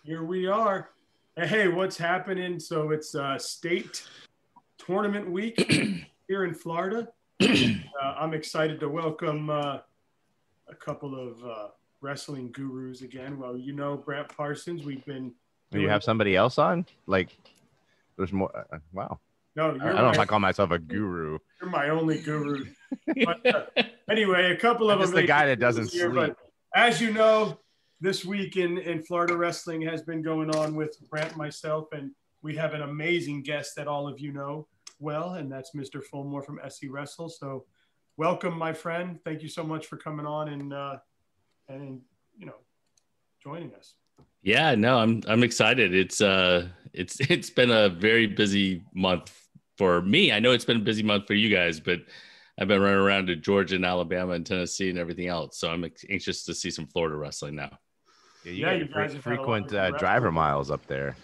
Here we are. Hey, what's happening? So it's state tournament week here in Florida. I'm excited to welcome a couple of wrestling gurus again. Well, you know, Brant Parsons, we've been You have somebody else on? Like, there's more. Wow. No, I don't know if I call myself a guru. You're my only guru. But anyway, a couple of I'm just the guy that doesn't sleep. But as you know, this week in Florida wrestling has been going on with Brant and myself, and we have an amazing guest that all of you know well, and that's Mr. Fulmore from SC Wrestle. So welcome, my friend. Thank you so much for coming on and you know, joining us. Yeah, no, I'm excited. It's been a very busy month for me. I know it's been a busy month for you guys, but I've been running around to Georgia and Alabama and Tennessee and everything else. So I'm anxious to see some Florida wrestling now. Yeah, you guys have frequent driver miles up there.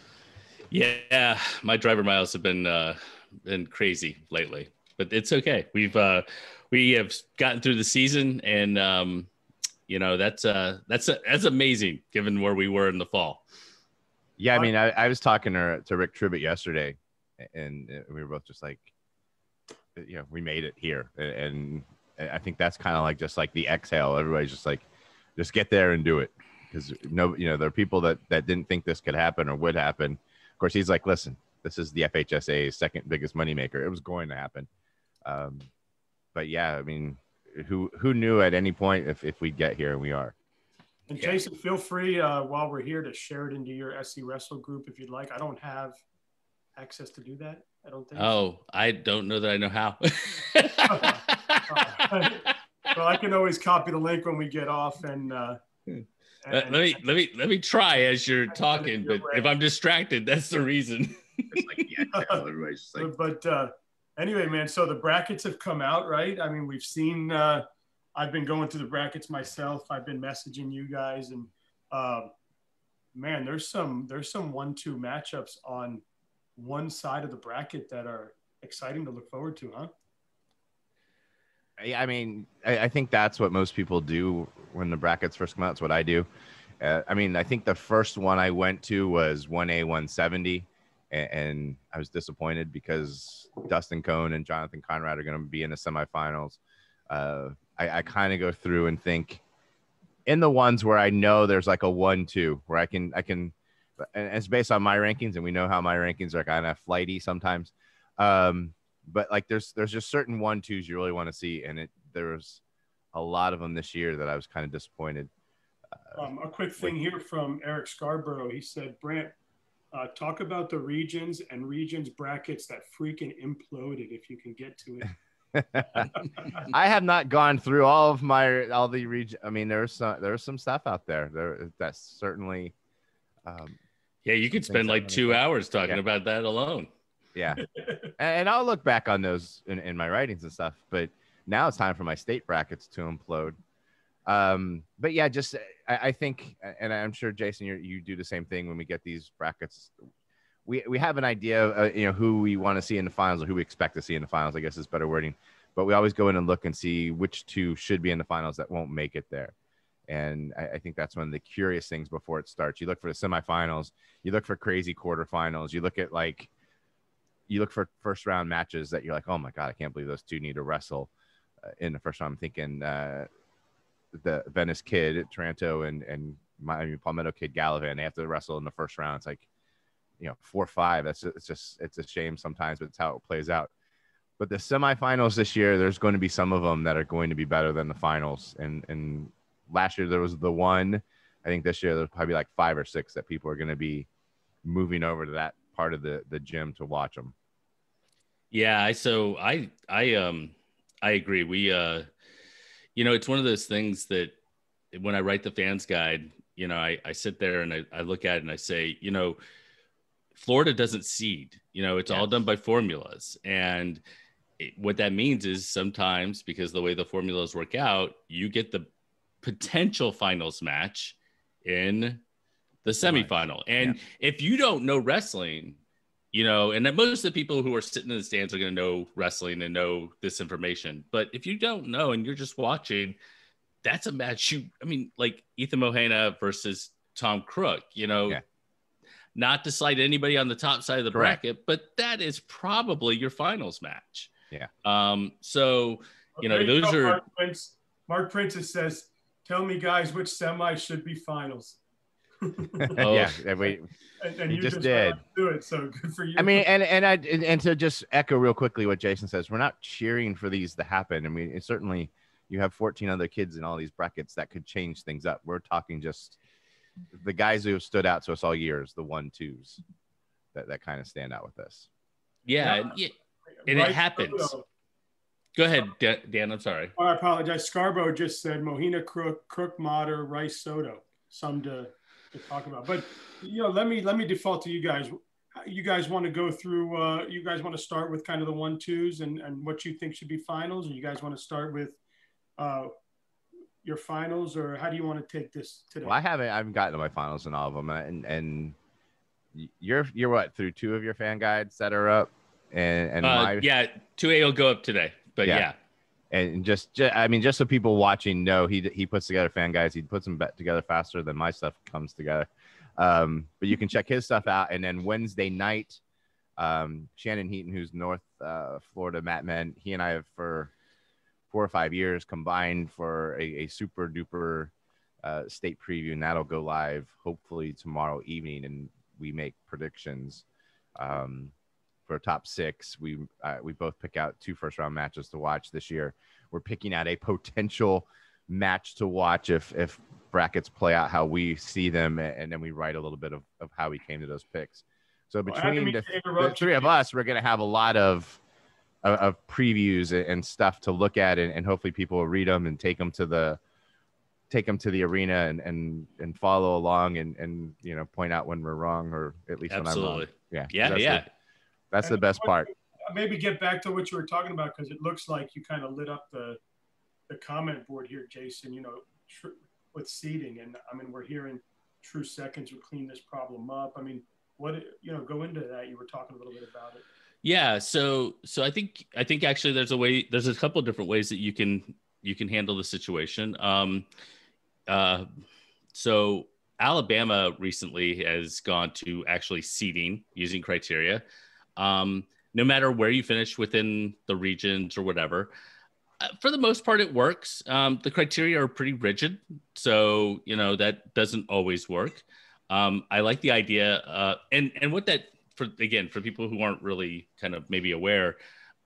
Yeah, my driver miles have been crazy lately, but it's okay. We have gotten through the season, and you know, that's amazing given where we were in the fall. Yeah, I mean, I was talking to Rick Tribbett yesterday, and we were both just like, you know, we made it here, and I think that's kind of like just like the exhale. Everybody's just like, just get there and do it, because there are people that didn't think this could happen or would happen. Of course, he's like, listen, this is the FHSA's second biggest moneymaker. It was going to happen, but yeah, I mean, who knew at any point if we'd get here, and we are. And Jason, feel free while we're here to share it into your SC Wrestle group if you'd like. I don't have access to do that. I don't think. Oh, I don't know that I know how. Well, I can always copy the link when we get off, and let me try as you're talking. But if I'm distracted, that's the reason. But anyway, man. So the brackets have come out, right? I mean, we've seen. I've been going through the brackets myself. I've been messaging you guys, and man, there's some 1-2 matchups on one side of the bracket that are exciting to look forward to, huh? Yeah, I mean, I think that's what most people do when the brackets first come out. It's what I do. I mean, I think the first one I went to was 1A 170, and I was disappointed because Dustin Cohn and Jonathan Conrad are going to be in the semifinals. I kind of go through and think in the ones where I know there's like a 1-2 where I can, and it's based on my rankings, and we know how my rankings are kind of flighty sometimes. But like there's just certain 1-2s you really want to see, and there's a lot of them this year that I was kind of disappointed. A quick thing here from Eric Scarborough. He said, Brant, talk about the regions and regions brackets that freaking imploded if you can get to it. I have not gone through all the region. I mean, there's some stuff out there. That's certainly. Yeah, you could spend like 2 hours talking about that alone. Yeah, and I'll look back on those in my writings and stuff. But now it's time for my state brackets to implode. But yeah, just I think, and I'm sure Jason, you do the same thing when we get these brackets. We have an idea of who we want to see in the finals or who we expect to see in the finals, I guess is better wording. But we always go in and look and see which two should be in the finals that won't make it there. And I think that's one of the curious things before it starts. You look for the semifinals, you look for crazy quarterfinals, you look for first round matches that you're like, oh my God, I can't believe those two need to wrestle in the first round. I'm thinking the Venice Kid, Taranto, and Miami Palmetto Kid Gallivan, they have to wrestle in the first round. It's like, 4-5. It's a shame sometimes, but it's how it plays out. But the semifinals this year, there's going to be some of them that are going to be better than the finals. And last year there was the one. I think this year there's probably like 5 or 6 that people are going to be moving over to that part of the gym to watch them. Yeah, so I agree. We it's one of those things that when I write the fans guide, I sit there and I look at it and I say, Florida doesn't seed, it's all done by formulas. And what that means is sometimes, because the way the formulas work out, you get the potential finals match in the semifinal. And if you don't know wrestling, and that most of the people who are sitting in the stands are going to know wrestling and know this information. But if you don't know and you're just watching, that's a match like Ethan Mohana versus Tom Crook, not to slight anybody on the top side of the Correct. bracket, but that is probably your finals match. Yeah. So, those are Mark Princess says, tell me guys which semis should be finals. Yeah, and you just did do it, so good for you. I mean, and to just echo real quickly what Jason says, we're not cheering for these to happen. I mean, certainly you have 14 other kids in all these brackets that could change things up. We're talking just the guys who have stood out to us all years, the 1-2s that kind of stand out with this. Yeah, and it happens. Soto. Go ahead, Dan. I'm sorry. I apologize. Scarborough just said Mohina, Crook, Mater, Rice, Soto. Some to talk about, but let me default to you guys. You guys want to go through? You guys want to start with kind of the 1-2s and what you think should be finals, or you guys want to start with your finals, or how do you want to take this today? Well, I haven't gotten to my finals in all of them, and you're what, through 2 of your fan guides that are up, and 2A will go up today, but yeah. And just so people watching know, he puts together fan guides. He puts them together faster than my stuff comes together. But you can check his stuff out. And then Wednesday night, Shannon Heaton, who's North Florida Mat Men, he and I have for 4 or 5 years combined for a super duper state preview, and that'll go live hopefully tomorrow evening. And we make predictions for top 6. We both pick out 2 first-round matches to watch this year. We're picking out a potential match to watch if brackets play out how we see them, and then we write a little bit of how we came to those picks. So between the 3 of us, we're going to have a lot of previews and stuff to look at, and hopefully people will read them and take them to the arena and follow along and point out when we're wrong, or at least when I'm wrong. Yeah. That's the best part. Maybe get back to what you were talking about, because it looks like you kind of lit up the comment board here, Jason, with seeding. And I mean, we're hearing true seconds would clean this problem up. I mean, go into that. You were talking a little bit about it. Yeah. So I think actually there's a couple of different ways that you can handle the situation. So Alabama recently has gone to actually seeding using criteria. No matter where you finish within the regions or whatever, for the most part, it works. The criteria are pretty rigid, so that doesn't always work. I like the idea, and what that for people who aren't really kind of maybe aware,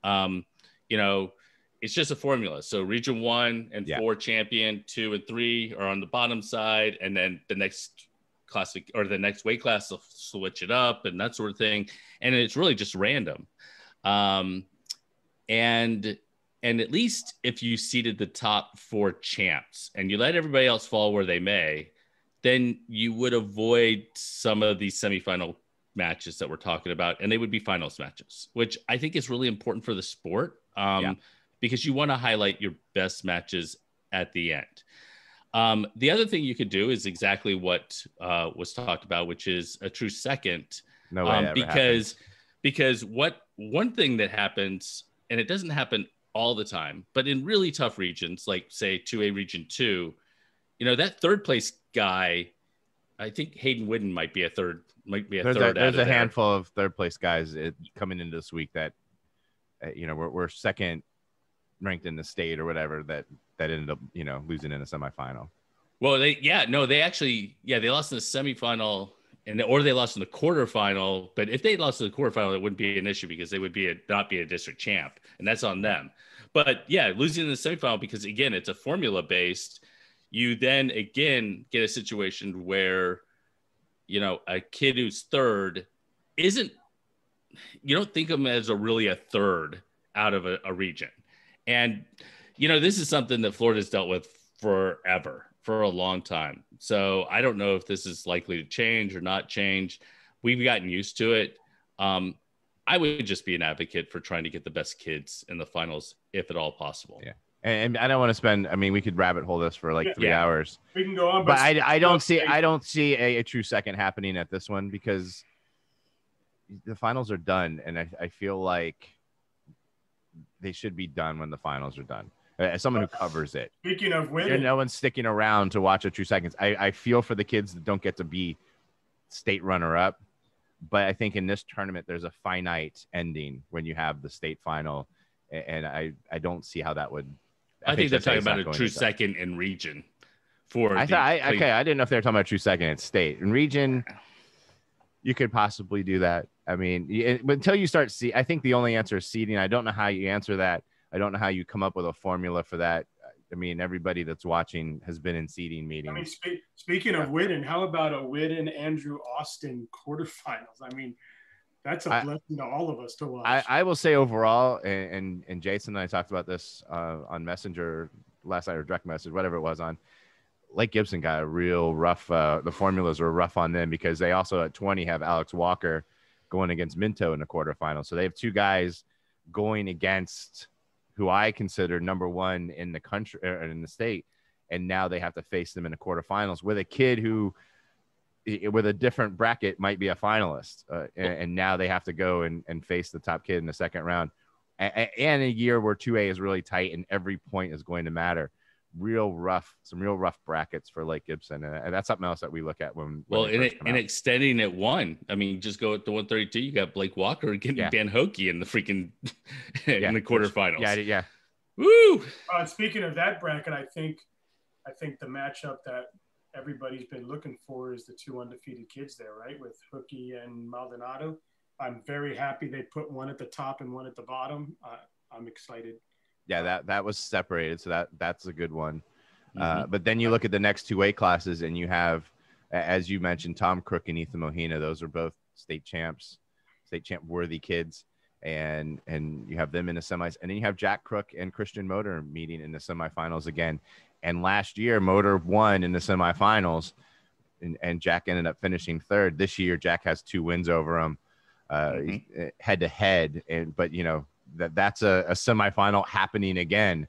it's just a formula. So Region 1 and 4 champion, 2 and 3 are on the bottom side, and then the next classic or the next weight class will switch it up and that sort of thing, and it's really just random. And at least if you seeded the top 4 champs and you let everybody else fall where they may, then you would avoid some of these semifinal matches that we're talking about, and they would be finals matches, which I think is really important for the sport, because you want to highlight your best matches at the end. The other thing you could do is exactly what was talked about, which is a true second. No way because one thing that happens, and it doesn't happen all the time, but in really tough regions, like say 2A Region 2, that third place guy, I think Hayden Whidden might be a third. There's a handful of third place guys coming into this week that, we're second ranked in the state or whatever that ended up, losing in the semifinal. Well, they lost in the semifinal or they lost in the quarterfinal. But if they lost in the quarterfinal, it wouldn't be an issue because they would not be a district champ, and that's on them. But losing in the semifinal, because again, it's a formula based, you then again get a situation where, a kid who's third you don't think of him as really a third out of a region. And, this is something that Florida's dealt with forever, for a long time. So I don't know if this is likely to change or not change. We've gotten used to it. I would just be an advocate for trying to get the best kids in the finals, if at all possible. Yeah. And I don't want to spend, we could rabbit hole this for like 3 hours. We can go on. But I don't see a true second happening at this one, because the finals are done. And I feel like they should be done when the finals are done. As someone who covers it. Speaking of winning. No one's sticking around to watch a true seconds. I feel for the kids that don't get to be state runner up. But I think in this tournament, there's a finite ending when you have the state final. And I don't see how that would. I think they're talking about a going true to- second in region for I thought, okay, I didn't know if they were talking about true second at state. In region, you could possibly do that. I mean, but until you start I think the only answer is seeding. I don't know how you answer that. I don't know how you come up with a formula for that. I mean, everybody that's watching has been in seeding meetings. I mean, speaking of Whitten, how about a Whitten Andrew Austin quarterfinals? I mean, that's a blessing to all of us to watch. I will say overall, and Jason and I talked about this on Messenger last night, or direct message, whatever it was on. Lake Gibson got a real rough. The formulas were rough on them because they also at 20 have Alex Walker going against Minto in the quarterfinal. So they have two guys going against who I consider number one in the country or in the state, and now they have to face them in the quarterfinals with a kid who, with a different bracket, might be a finalist, and now they have to go and face the top kid in the second round, and a year where 2A is really tight and every point is going to matter. Some real rough brackets for Lake Gibson, and that's something else that we look at when and extending it one. I mean, just go at the 132. You got Blake Walker getting Van Hoke in the freaking in the quarterfinals. Yeah. Woo! Speaking of that bracket, I think the matchup that everybody's been looking for is the two undefeated kids there, right? With Hookie and Maldonado. I'm very happy they put one at the top and one at the bottom. I'm excited. Yeah, that was separated, so that's a good one. But then you look at the next 2A classes, and you have, as you mentioned, Tom Crook and Ethan Mohina. Those are both state champ worthy kids, and you have them in the semis. And then you have Jack Crook and Christian Motor meeting in the semifinals again. And last year, Motor won in the semifinals, and Jack ended up finishing third. This year, Jack has 2 wins over him, head to head. But you know. That's a semifinal happening again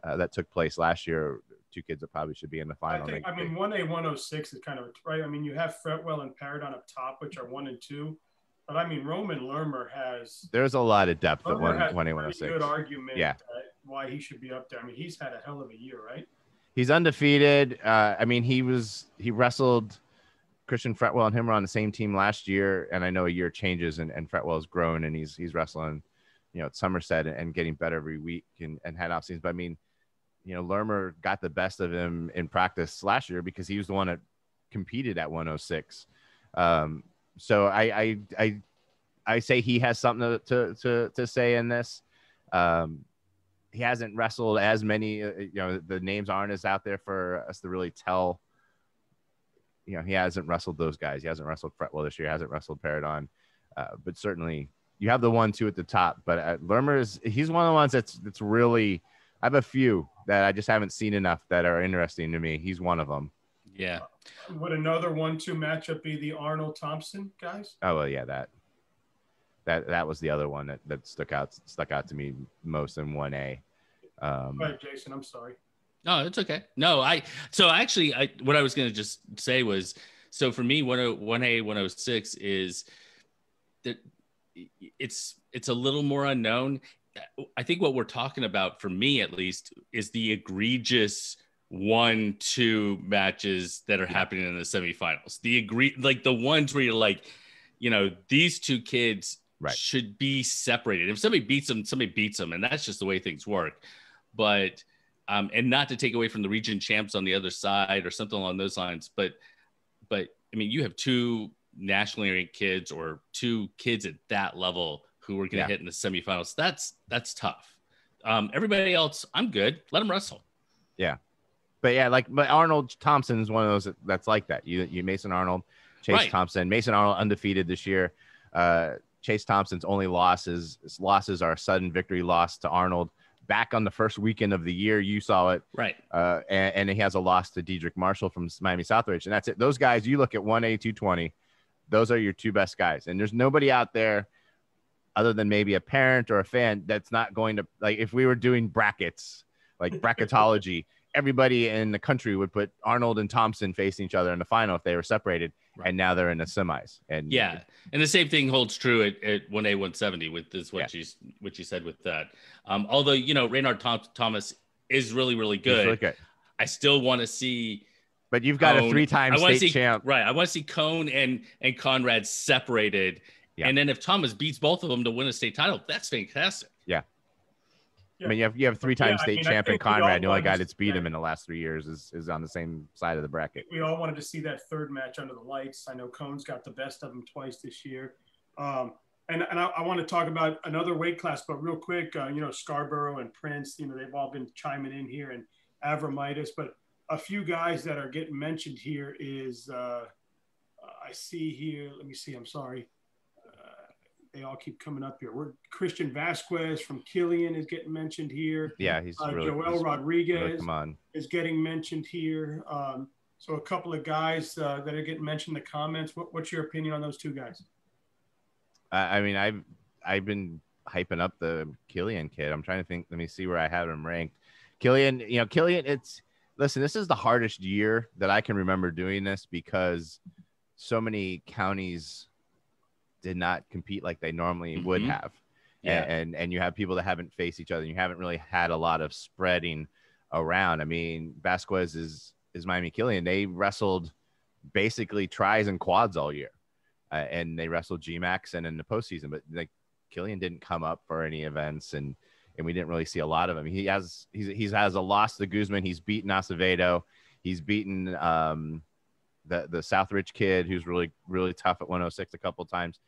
that took place last year. 2 kids that probably should be in the final. I mean, 1A 106 is kind of right. I mean, you have Fretwell and Paradon up top, which are 1 and 2. But I mean, Roman Lermer has. There's a lot of depth at 1A 106. Good argument. Why he should be up there. I mean, he's had a hell of a year, right? He's undefeated. I mean, he wrestled. Christian Fretwell and him were on the same team last year, and I know a year changes, and Fretwell's grown, and he's wrestling. You know, at Somerset and getting better every week and had off seasons. But I mean, you know, Lermer got the best of him in practice last year because he was the one that competed at 106. So I say he has something to say in this. He hasn't wrestled as many, you know, the names aren't as out there for us to really tell. You know, he hasn't wrestled those guys. He hasn't wrestled Fretwell this year. Hasn't wrestled Paradon, but certainly. You have the 1-2 at the top, but Lermer he's one of the ones that's really. I have a few that I just haven't seen enough that are interesting to me. He's one of them. Yeah. Would another 1-2 matchup be the Arnold Thompson guys? Oh well, yeah, that was the other one that stuck out to me most in 1A. Right, Jason. I'm sorry. No, it's okay. No, what I was going to just say was, so for me, 1A 106 is that. It's a little more unknown. I think what we're talking about, for me at least, is the egregious 1-2 matches that are happening in the semifinals. Like the ones where you're like, you know, these 2 kids should be separated. If somebody beats them, and that's just the way things work. But and not to take away from the region champs on the other side or something along those lines, but I mean, you have 2 nationally ranked kids or 2 kids at that level who are going to hit in the semifinals. That's tough. Everybody else, I'm good. Let them wrestle. Yeah. But Arnold Thompson is one of those that's like that. You Mason Arnold, Chase Thompson. Mason Arnold undefeated this year. Chase Thompson's only losses are a sudden victory loss to Arnold back on the first weekend of the year. You saw it. Right. And he has a loss to Dedrick Marshall from Miami Southridge. And that's it. Those guys, you look at 1A 220, those are your 2 best guys. And there's nobody out there other than maybe a parent or a fan that's not going to, like, if we were doing brackets, like bracketology, everybody in the country would put Arnold and Thompson facing each other in the final if they were separated. And now they're in the semis. And yeah. And the same thing holds true at 1A 170 with this, what you said with that. Although, you know, Raynard Thomas is really, really good. Really good. I still want to see But you've got Cone. a 3-time state champ. Right. I want to see Cone and Conrad separated. Yeah. And then if Thomas beats both of them to win a state title, that's fantastic. Yeah. I mean, you have 3-time state champion Conrad. The only guy that's beat him in the last 3 years is on the same side of the bracket. We all wanted to see that third match under the lights. I know Cone's got the best of them twice this year. And I want to talk about another weight class, but real quick, Scarborough and Prince, they've all been chiming in here, and Avramitis. But a few guys that are getting mentioned here is I see here. Let me see. I'm sorry. They all keep coming up here. Christian Vasquez from Killian is getting mentioned here. Yeah, he's really, Joel Rodriguez really is getting mentioned here. So a couple of guys that are getting mentioned in the comments. What's your opinion on those two guys? I mean, I've been hyping up the Killian kid. I'm trying to think. Let me see where I have him ranked. Killian, listen, this is the hardest year that I can remember doing this because so many counties did not compete like they normally would have. Yeah. And you have people that haven't faced each other. And you haven't really had a lot of spreading around. I mean, Vasquez is Miami Killian. They wrestled basically tries and quads all year. And they wrestled GMAX and in the postseason, but like Killian didn't come up for any events and we didn't really see a lot of him. He has a loss to Guzman. He's beaten Acevedo. He's beaten the Southridge kid who's really, really tough at 106 a couple of times.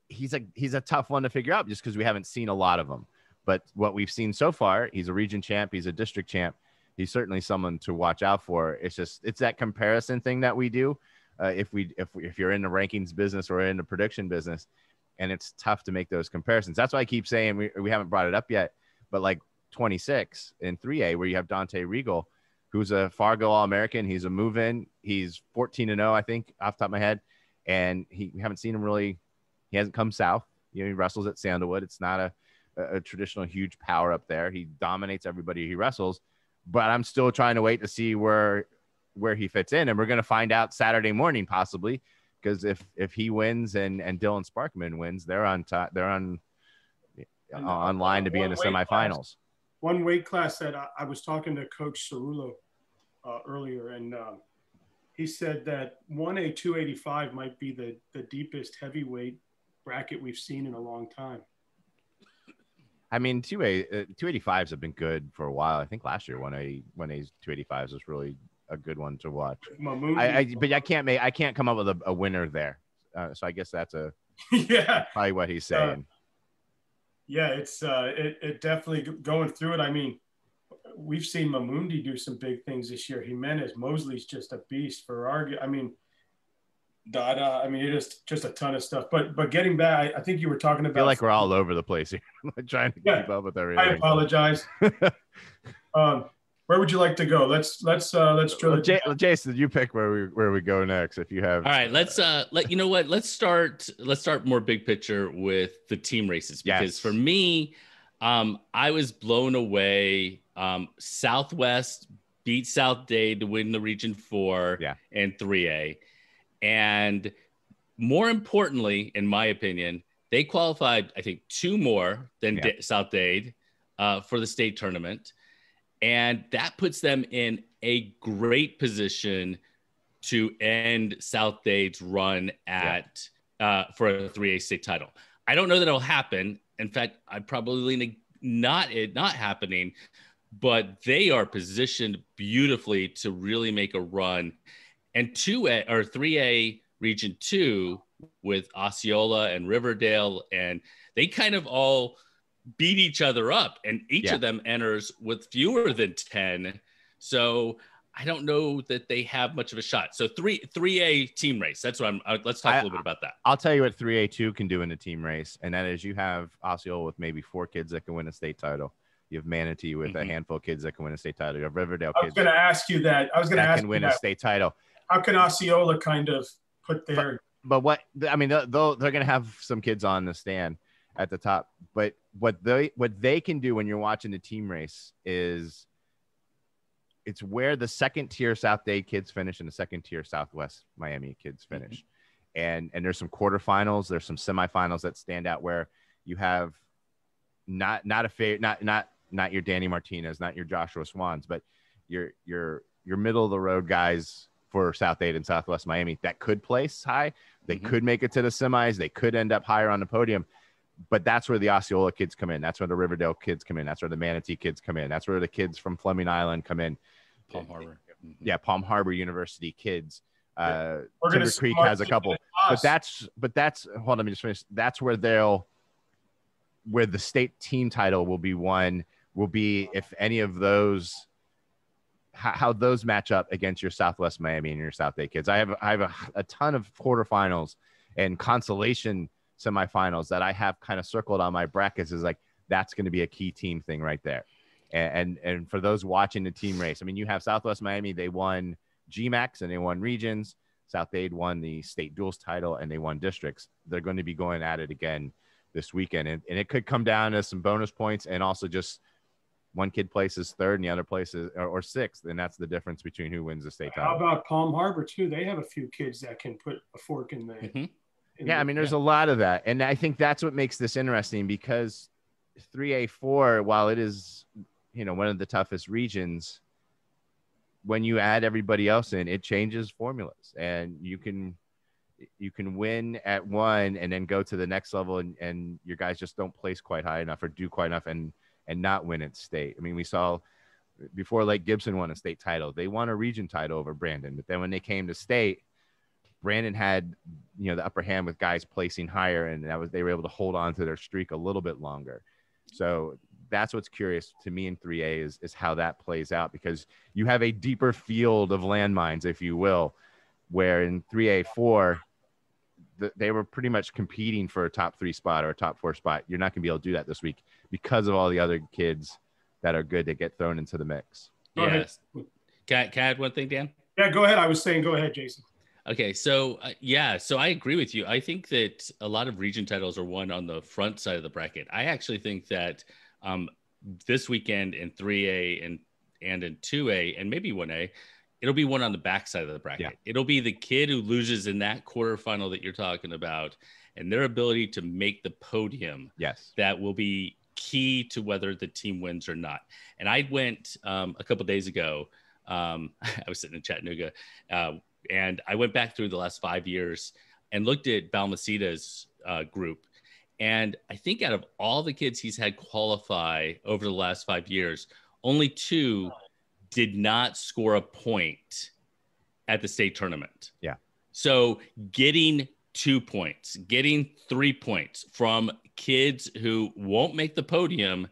He's a tough one to figure out just because we haven't seen a lot of him. But what we've seen so far, he's a region champ. He's a district champ. He's certainly someone to watch out for. It's that comparison thing that we do. If you're in the rankings business or in the prediction business, and it's tough to make those comparisons. That's why I keep saying we haven't brought it up yet, but like 26 in 3A where you have Dante Regal, who's a Fargo All-American. He's a move-in. He's 14-0, I think, off the top of my head. And we haven't seen him really. He hasn't come south. He wrestles at Sandalwood. It's not a traditional huge power up there. He dominates everybody he wrestles, but I'm still trying to wait to see where he fits in. And we're going to find out Saturday morning, possibly, because if he wins and Dylan Sparkman wins, they're on top. They're on line to be in the semifinals. One weight class that I was talking to Coach Cerullo earlier, and he said that 1A 285 might be the deepest heavyweight bracket we've seen in a long time. I mean, 285s have been good for a while. I think last year 1A's 285s was really a good one to watch. But I can't come up with a winner there. So I guess that's probably what he's saying. It definitely going through it. I mean, we've seen Mamundi do some big things this year. Jimenez Mosley's just a beast. Ferrari. I mean, Dada. I mean, it is just a ton of stuff. But getting back, I think you were talking about. I feel like we're all over the place here. I'm trying to keep up with everything. I apologize. Where would you like to go? Let's drill it. Jason, you pick where we go next if you have. All right, let's start more big picture with the team races because for me, I was blown away. Southwest beat South Dade to win the Region 4 and 3A. And more importantly, in my opinion, they qualified, I think, 2 more than South Dade for the state tournament. And that puts them in a great position to end South Dade's run at for a 3A state title. I don't know that it'll happen. In fact, I'd probably lean not happening, but they are positioned beautifully to really make a run. And 2A or 3A Region 2 with Osceola and Riverdale, and they kind of all beat each other up, and each of them enters with fewer than 10. So I don't know that they have much of a shot. So 3A team race. That's what let's talk a little bit about that. I'll tell you what 3A2 can do in a team race. And that is you have Osceola with maybe 4 kids that can win a state title. You have Manatee with a handful of kids that can win a state title. You have Riverdale kids. I was going to ask you that. That can win a state title. How can Osceola kind of put their... But what, I mean, they're going to have some kids on the stand at the top, but what they can do when you're watching the team race is it's where the second tier South Dade kids finish and the second tier Southwest Miami kids finish. And there's some quarterfinals, there's some semifinals that stand out where you have not your Danny Martinez, not your Joshua Swans, but your your middle of the road guys for South Dade and Southwest Miami that could place high. They could make it to the semis. They could end up higher on the podium. But that's where the Osceola kids come in. That's where the Riverdale kids come in. That's where the Manatee kids come in. That's where the kids from Fleming Island come in. Palm Harbor. Yeah, Palm Harbor University kids. We're Timber Creek has a couple. But that's hold on, let me just finish. That's where where the state team title will be won, will be if any of those, how those match up against your Southwest Miami and your South Dade kids. I have a ton of quarterfinals and consolation semifinals that I have kind of circled on my brackets. Is like, that's going to be a key team thing right there. And for those watching the team race, I mean, you have Southwest Miami, they won GMAX and they won regions. South Dade won the state duals title and they won districts. They're going to be going at it again this weekend. And it could come down to some bonus points and also just one kid places third and the other places or sixth. And that's the difference between who wins the state title. How about Palm Harbor too? They have a few kids that can put a fork in the, I mean, there's a lot of that. And I think that's what makes this interesting, because 3A4, while it is, one of the toughest regions, when you add everybody else in, it changes formulas, and you can win at one and then go to the next level and your guys just don't place quite high enough or do quite enough and not win at state. I mean, we saw before Lake Gibson won a state title, they won a region title over Brandon, but then when they came to state, Brandon had, the upper hand with guys placing higher, and they were able to hold on to their streak a little bit longer. So that's what's curious to me in 3A is how that plays out, because you have a deeper field of landmines, if you will, where in 3A4, they were pretty much competing for a top 3 spot or a top 4 spot. You're not going to be able to do that this week because of all the other kids that are good that get thrown into the mix. Yes. Can I add one thing, Dan? Yeah, go ahead. I was saying, go ahead, Jason. Okay, so so I agree with you. I think that a lot of region titles are won on the front side of the bracket. I actually think that this weekend in 3A and in 2A and maybe 1A, it'll be one on the back side of the bracket. Yeah. It'll be the kid who loses in that quarterfinal that you're talking about, and their ability to make the podium. Yes, that will be key to whether the team wins or not. And I went a couple days ago. I was sitting in Chattanooga. And I went back through the last 5 years and looked at Balmaceda's group. And I think out of all the kids he's had qualify over the last 5 years, only 2 did not score a point at the state tournament. Yeah. So getting 2 points, getting 3 points from kids who won't make the podium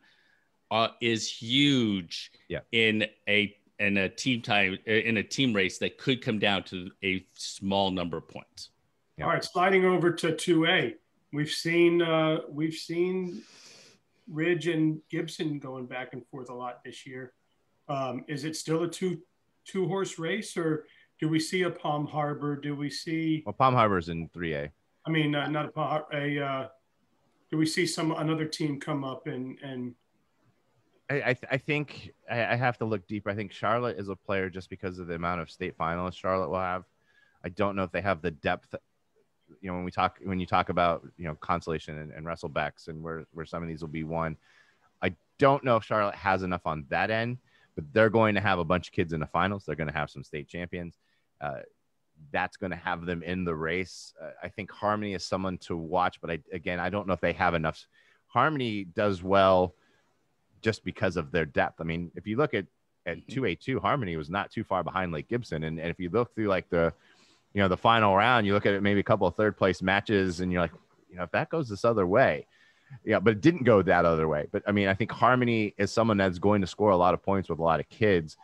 is huge. Yeah. in a team race that could come down to a small number of points. Yeah. All right, sliding over to 2A, we've seen Ridge and Gibson going back and forth a lot this year. Is it still a two horse race, or do we see a Palm Harbor? Do we see? Well, Palm Harbor's in 3A. I mean, not a Palm Harbor. Do we see another team come up and? I think I have to look deeper. I think Charlotte is a player just because of the amount of state finalists Charlotte will have. I don't know if they have the depth. When you talk about consolation and wrestlebacks and where some of these will be won, I don't know if Charlotte has enough on that end. But they're going to have a bunch of kids in the finals. They're going to have some state champions. That's going to have them in the race. I think Harmony is someone to watch, but I don't know if they have enough. Harmony does well just because of their depth. I mean, if you look at 2A2, Harmony was not too far behind Lake Gibson. And if you look through like the final round, you look at it, maybe a couple of third place matches and you're like, if that goes this other way, but it didn't go that other way. But I mean, I think Harmony is someone that's going to score a lot of points with a lot of kids.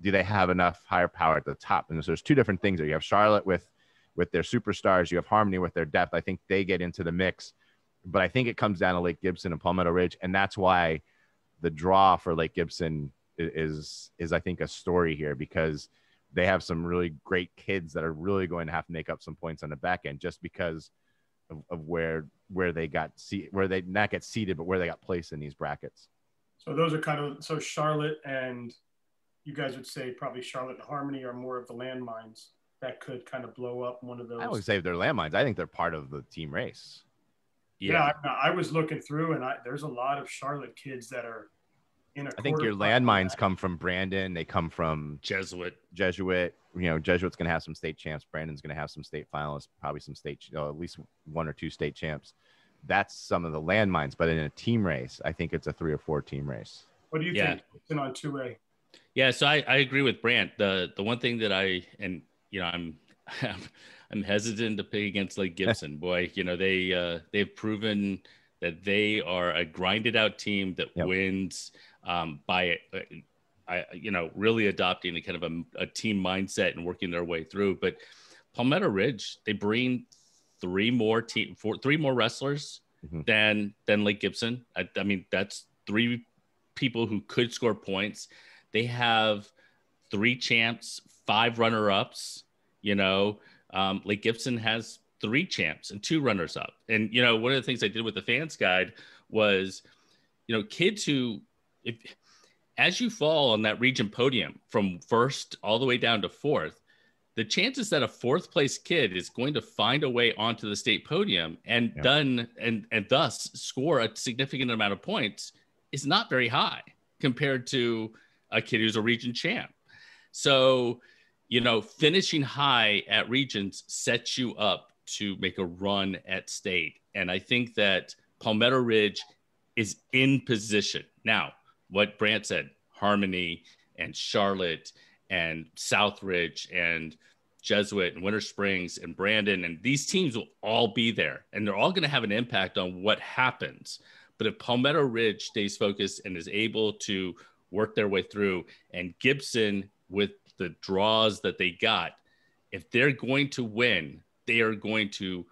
Do they have enough higher power at the top? And so there's 2 different things there. You have Charlotte with their superstars. You have Harmony with their depth. I think they get into the mix, but I think it comes down to Lake Gibson and Palmetto Ridge. And that's why the draw for Lake Gibson is I think a story here, because they have some really great kids that are really going to have to make up some points on the back end just because of where they not get seated, but where they got placed in these brackets. So those are so Charlotte and you guys would say probably Charlotte and Harmony are more of the landmines that could kind of blow up one of those. I would say they're landmines. I think they're part of the team race. Yeah, I was looking through and there's a lot of Charlotte kids that are in a I think your landmines come from Brandon. They come from Jesuit. Jesuit's going to have some state champs. Brandon's going to have some state finalists, probably some state, at least 1 or 2 state champs. That's some of the landmines. But in a team race, I think it's a 3 or 4 team race. What do you think? It's on 2A. Yeah, so I agree with Brant. The one thing that I'm I'm hesitant to pick against Lake Gibson. Boy, they've proven that they are a grinded out team that wins by really adopting a kind of a team mindset and working their way through. But Palmetto Ridge, they bring 3 more wrestlers than Lake Gibson. I mean, that's 3 people who could score points. They have 3 champs, 5 runner-ups. Lake Gibson has 3 champs and 2 runners-up. And one of the things I did with the fans guide was, kids who, as you fall on that region podium from 1st all the way down to 4th, the chances that a 4th place kid is going to find a way onto the state podium and thus score a significant amount of points is not very high compared to a kid who's a region champ. So, finishing high at regions sets you up to make a run at state. And I think that Palmetto Ridge is in position. Now, what Brant said, Harmony and Charlotte and Southridge and Jesuit and Winter Springs and Brandon, and these teams will all be there, and they're all going to have an impact on what happens. But if Palmetto Ridge stays focused and is able to work their way through, and Gibson with the draws that they got, if they're going to win, they are going to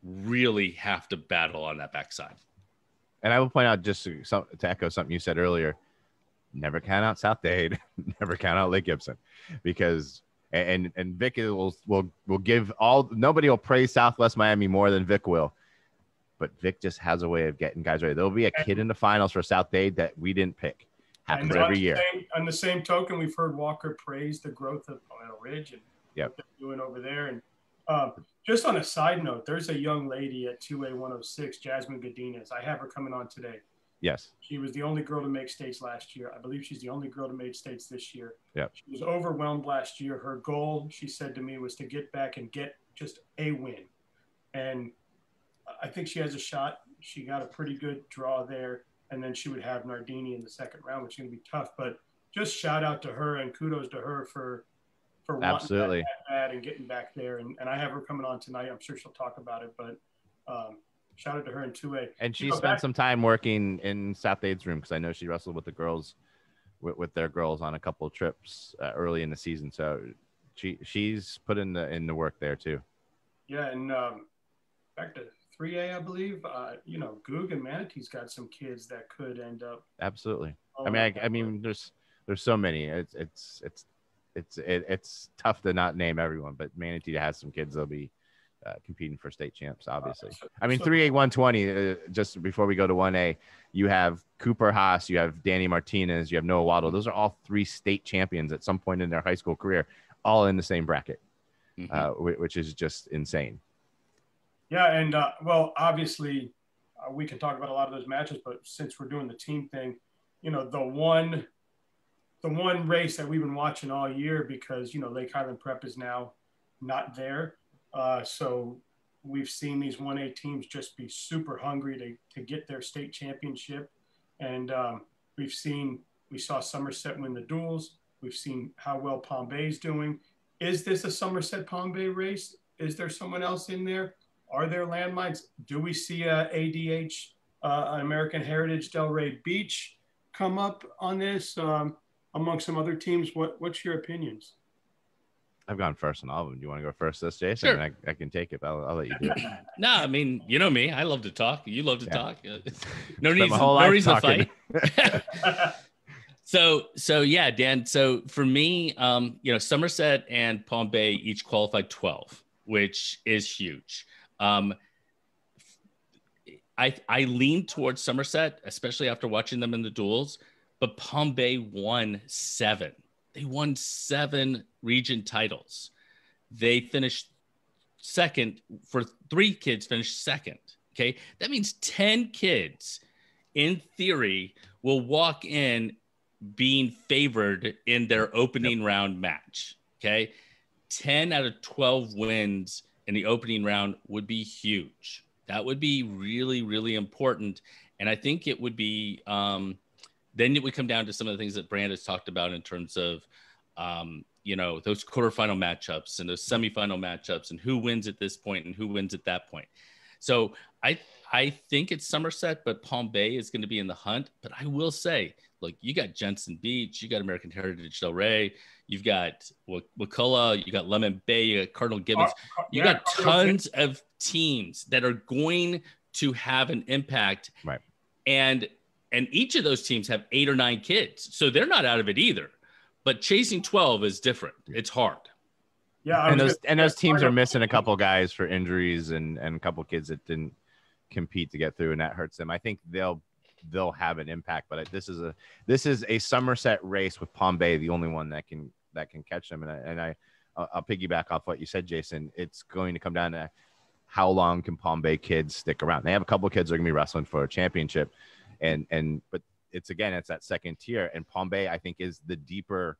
really have to battle on that backside. And I will point out, just to echo something you said earlier, never count out South Dade, never count out Lake Gibson, because and Vic will give nobody will praise Southwest Miami more than Vic will, but Vic just has a way of getting guys ready. There'll be a kid in the finals for South Dade that we didn't pick. Happens every year. On the same token, we've heard Walker praise the growth of Palmetto Ridge and what they're doing over there. And just on a side note, there's a young lady at 2A 106, Jasmine Gadines. I have her coming on today. Yes. She was the only girl to make states last year. I believe she's the only girl to make states this year. Yeah. She was overwhelmed last year. Her goal, she said to me, was to get back and get just a win. And I think she has a shot. She got a pretty good draw there. And then she would have Nardini in the second round, which is going to be tough. But just shout out to her and kudos to her for wanting that and getting back there. And I have her coming on tonight. I'm sure she'll talk about it. But shout out to her in 2A. And she spent some time working in South Dade's room, because I know she wrestled with the girls, with their girls on a couple of trips early in the season. So she's put in the work there too. Yeah, and back to 3A, I believe. Goog and Manatee's got some kids that could end up. Absolutely. I mean, there's so many. It's tough to not name everyone, but Manatee has some kids that'll be competing for state champs, obviously. 3A 120. Just before we go to 1A, you have Cooper Haas, you have Danny Martinez, you have Noah Waddle. Those are all 3 state champions at some point in their high school career, all in the same bracket, which is just insane. Yeah, and obviously, we can talk about a lot of those matches, but since we're doing the team thing, the one race that we've been watching all year, because Lake Highland Prep is now not there, so we've seen these 1A teams just be super hungry to get their state championship, and we saw Somerset win the duels. We've seen how well Palm Bay is doing. Is this a Somerset Palm Bay race? Is there someone else in there? Are there landmines? Do we see ADH, American Heritage Delray Beach, come up on this among some other teams? What's your opinions? I've gone first on all of them. Do you want to go first, Jason? Sure. I can take it. I'll let you do it. No, I mean, you know me. I love to talk. You love to talk. No reason to fight. So yeah, Dan. So for me, Somerset and Palm Bay each qualified 12, which is huge. I lean towards Somerset, especially after watching them in the duels, but Palm Bay won 7. They won 7 region titles. They finished second for 3 kids finished second. Okay. That means 10 kids in theory will walk in being favored in their opening round match. Okay. 10 out of 12 wins in the opening round would be huge. That would be really, really important. And I think it would be, then it would come down to some of the things that Brand has talked about in terms of, those quarterfinal matchups and those semifinal matchups and who wins at this point and who wins at that point. So I think it's Somerset, but Palm Bay is going to be in the hunt. But I will say, look, you got Jensen Beach, you got American Heritage Del Rey, you've got Wakulla, you got Lemon Bay, you got Cardinal Gibbons. You got tons of teams that are going to have an impact. Right. And each of those teams have 8 or 9 kids. So they're not out of it either. But chasing 12 is different. It's hard. Yeah. And those teams are missing a couple guys for injuries and a couple kids that didn't compete to get through, and that hurts them. I think they'll have an impact, but this is a Somerset race with Palm Bay, the only one that can catch them. And I'll piggyback off what you said, Jason. It's going to come down to how long can Palm Bay kids stick around. They have a couple of kids that are going to be wrestling for a championship, but it's that second tier, and Palm Bay, I think, is the deeper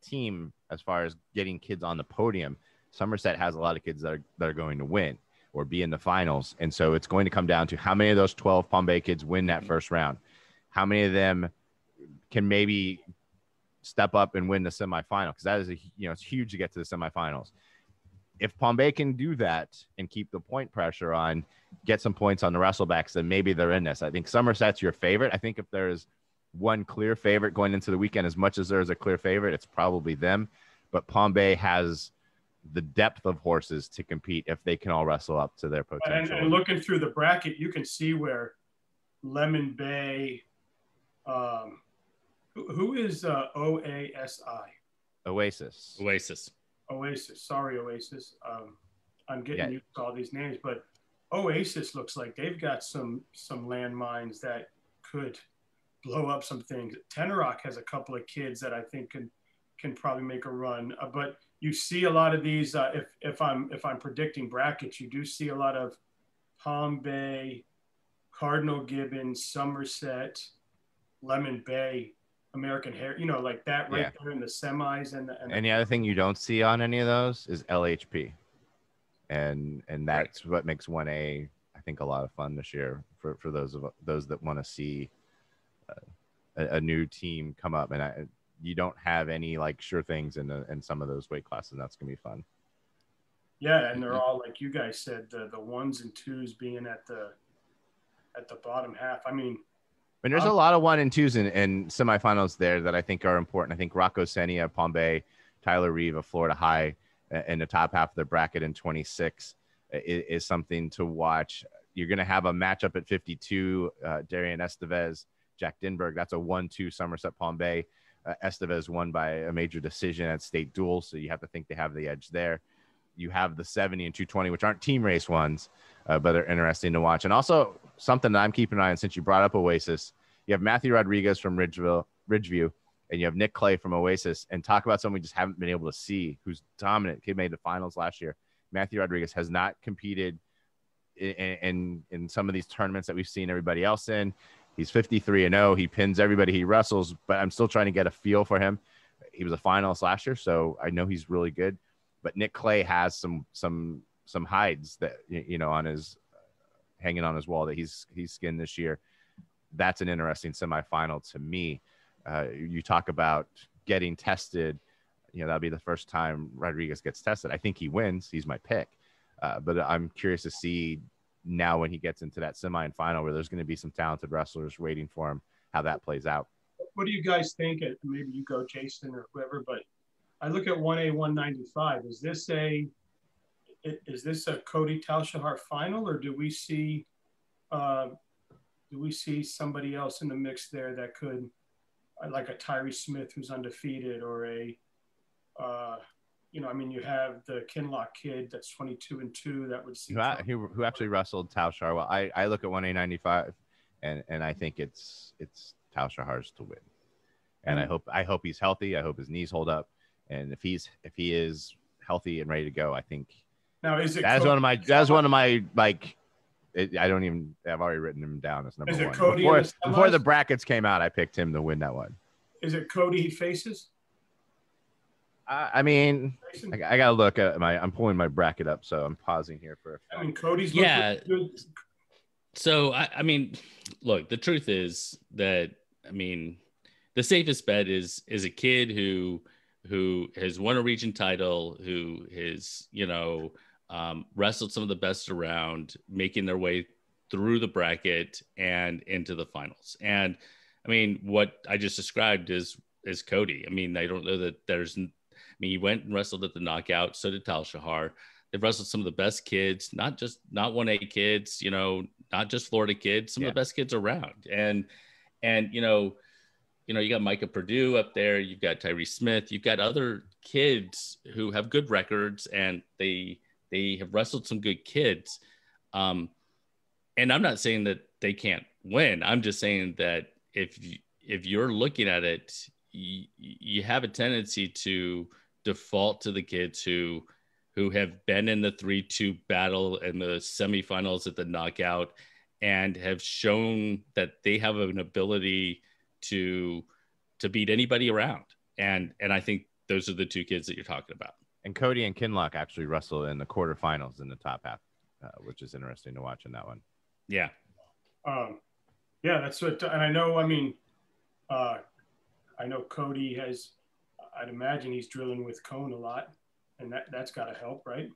team as far as getting kids on the podium. Somerset has a lot of kids that are going to win or be in the finals. And so it's going to come down to how many of those 12 Palm Bay kids win that first round. How many of them can maybe step up and win the semifinal? Because that is it's huge to get to the semifinals. If Palm Bay can do that and keep the point pressure on, get some points on the wrestlebacks, then maybe they're in this. I think Somerset's your favorite. I think if there's one clear favorite going into the weekend, as much as there's a clear favorite, it's probably them. But Palm Bay has the depth of horses to compete if they can all wrestle up to their potential. And looking through the bracket, you can see where Lemon Bay, who is OASI? Oasis. Sorry, Oasis. I'm getting used to all these names, but Oasis looks like they've got some landmines that could blow up some things. Tenorock has a couple of kids that I think can probably make a run, but you see a lot of these. If I'm predicting brackets, you do see a lot of Palm Bay, Cardinal Gibbons, Somerset, Lemon Bay, American Hair, like that right there in the semis. And the other thing you don't see on any of those is LHP, and that's what makes 1A, I think, a lot of fun this year for those that want to see a new team come up. And you don't have any sure things in some of those weight classes, and that's gonna be fun. Yeah, and they're all, like you guys said, the 1s and 2s being at the bottom half. I mean, there's a lot of 1 and 2s in semifinals there that I think are important. I think Rocco Senia, Palm Bay, Tyler Reeve of Florida High in the top half of the bracket in 26 is something to watch. You're going to have a matchup at 52, Darian Estevez, Jack Dinberg. That's a 1-2 Somerset Palm Bay. Estevez won by a major decision at state duel, so you have to think they have the edge there. You have the 70 and 220, which aren't team race ones, but they're interesting to watch. And also something that I'm keeping an eye on, since you brought up Oasis, you have Matthew Rodriguez from Ridgeview, and you have Nick Clay from Oasis. And talk about someone we just haven't been able to see, who's dominant. He made the finals last year. Matthew Rodriguez has not competed in some of these tournaments that we've seen everybody else in. He's 53-0. He pins everybody he wrestles, but I'm still trying to get a feel for him. He was a finalist last year, so I know he's really good. But Nick Clay has some hides that on his hanging on his wall that he's skinned this year. That's an interesting semifinal to me. You talk about getting tested. That'll be the first time Rodriguez gets tested. I think he wins. He's my pick. But I'm curious to see now when he gets into that semi and final where there's going to be some talented wrestlers waiting for him, how that plays out. What do you guys think? Maybe you go, Jason, or whoever, but I look at 1A 195. Is this a Cody Talshahar final, or do we see somebody else in the mix there that could, like a Tyree Smith who's undefeated, or you have the Kinlock kid that's 22-2 that would see who actually wrestled Talshahar. Well, I look at 1A 95 and I think it's Talshahar's to win. And I hope he's healthy. I hope his knees hold up. And if he is healthy and ready to go, I think now is it that's one of my I've already written him down as number one. Before the brackets came out, I picked him to win that one. Is it Cody he faces? I mean, I gotta look at I'm pulling my bracket up, so I'm pausing here for a fact. I mean, Cody's good. So I mean, look, the truth is that the safest bet is a kid who has won a region title, who has wrestled some of the best around, making their way through the bracket and into the finals. And I mean, what I just described is Cody. I mean, I don't know that he went and wrestled at the knockout. So did Tal Shahar. They've wrestled some of the best kids, not 1A kids, not just Florida kids, some of the best kids around. And you got Micah Purdue up there. You've got Tyree Smith. You've got other kids who have good records, and they have wrestled some good kids. And I'm not saying that they can't win. I'm just saying that if you're looking at it, you have a tendency to default to the kids who have been in the 3-2 battle and the semifinals at the knockout and have shown that they have an ability to beat anybody around. And I think those are the two kids that you're talking about. And Cody and Kinlock actually wrestled in the quarterfinals in the top half, which is interesting to watch in that one. Yeah. Yeah, that's what, and I know, I know Cody has, I'd imagine he's drilling with Cone a lot, and that's got to help, right?